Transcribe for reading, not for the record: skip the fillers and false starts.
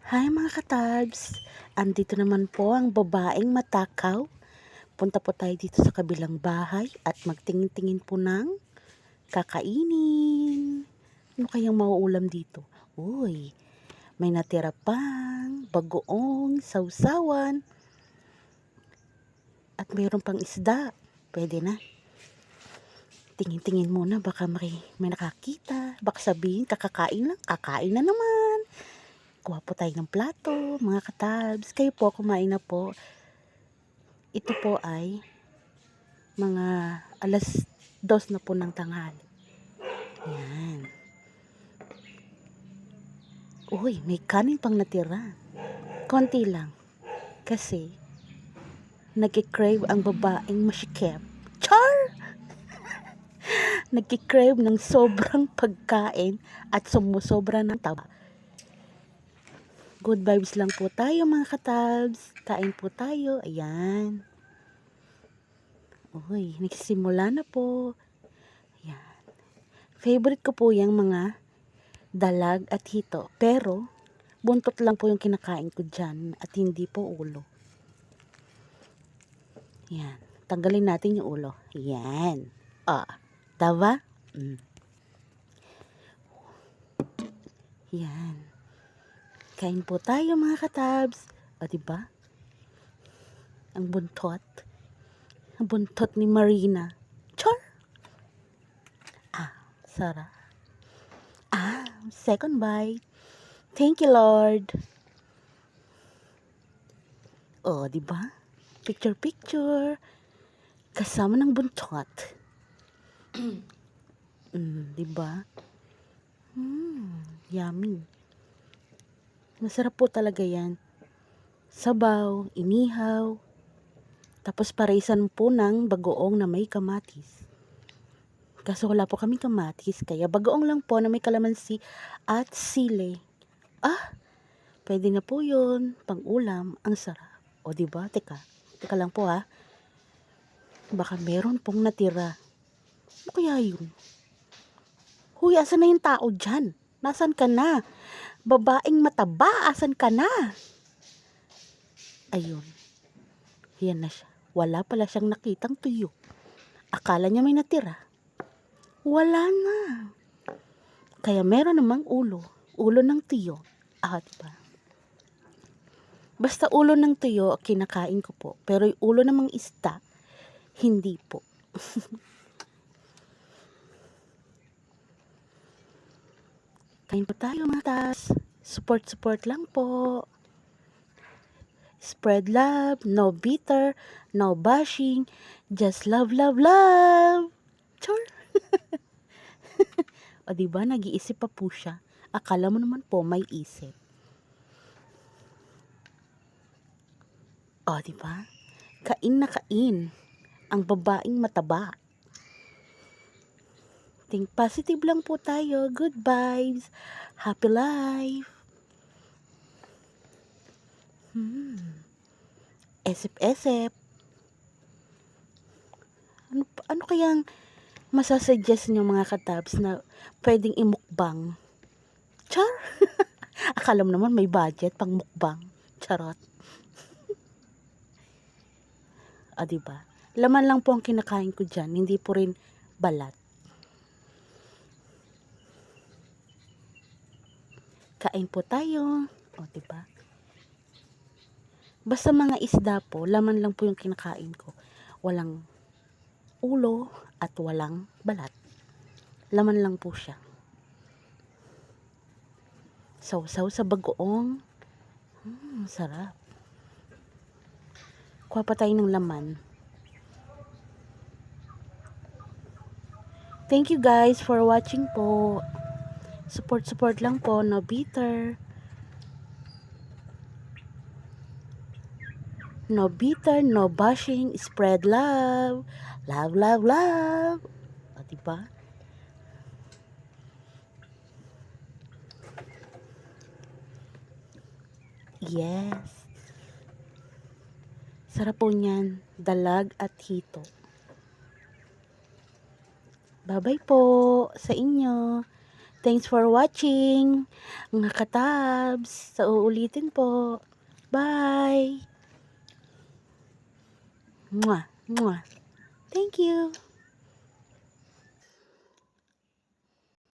Hi mga katabs! Andito naman po ang babaeng matakaw. Punta po tayo dito sa kabilang bahay at magtingin-tingin po ng kakainin. Ano kayang mauulam dito? Uy, may natira pang bagoong sausawan at mayroon pang isda. Pwede na. Tingin-tingin muna, baka may nakakita. Baka sabihin, kakain lang, kakain na naman. Kuha po tayo ng plato, mga katabs. Kayo po, kumain na po. Ito po ay mga 2:00 na po ng tanghali. Yan. Uy, may kanin pang natira. Konti lang. Kasi, nagkikrave ang babaeng masikip. Char! Nagkikrave ng sobrang pagkain at sumusobra ng taba. Good vibes lang po tayo mga katabs. Kain po tayo. Ayan. Uy, nagsisimula na po. Ayan. Favorite ko po yung mga dalag at hito. Pero, buntot lang po yung kinakain ko dyan at hindi po ulo. Yan. Tanggalin natin yung ulo. Yan. Diba? Yan. Kain po tayo mga katabs. Diba? Ang buntot. Ang buntot ni Marina. Char! Sarap. Second bite. Thank you, Lord. Diba? Picture. Kasama ng buntot. Diba? Yummy. Masarap po talaga yan. Sabaw, inihaw, tapos paraisan po ng bagoong na may kamatis. Kaso wala po kaming kamatis, kaya bagoong lang po na may kalamansi at sili. Pwede na po yun, pang ulam, ang sarap. Diba? Teka lang po ha. Baka meron pong natira. Ano kaya yun? Huy, asan na yung tao dyan? Nasaan ka na? Babaeng mataba, asan ka na? Ayun. Yan na siya. Wala pala siyang nakitang tuyo. Akala niya may natira. Wala na. Kaya meron namang ulo. Ulo ng tuyo. Diba? Basta ulo ng tuyo, kinakain ko po. Pero yung ulo namang isda, hindi po. Kain po tayo mga tas. Support lang po. Spread love, no bitter, no bashing, just love. Char! Diba, nag-iisip pa po siya. Akala mo naman po may isip. Diba? Kain na kain. Ang babaeng mataba. Think positive lang po tayo. Good vibes. Happy life. Esep. Ano kayang masasuggest nyo mga katabs na pwedeng imukbang? Char! Akala mo naman may budget pang mukbang. Charot. Diba? Laman lang po ang kinakain ko dyan. Hindi po rin balat. Kain po tayo. Diba? Basta mga isda po, laman lang po yung kinakain ko. Walang ulo at walang balat. Laman lang po siya. Sausaw sa bagoong. Sarap. Kuha pa tayo ng laman. Thank you guys for watching po. Support lang po. No bitter. No bitter, no bashing. Spread love. Love. Diba? Yes. Sarap po niyan. Dalag at hito. Bye-bye po sa inyo. Thanks for watching, mga katabs. Sa uulitin po. Bye! Mwah! Mwah! Thank you!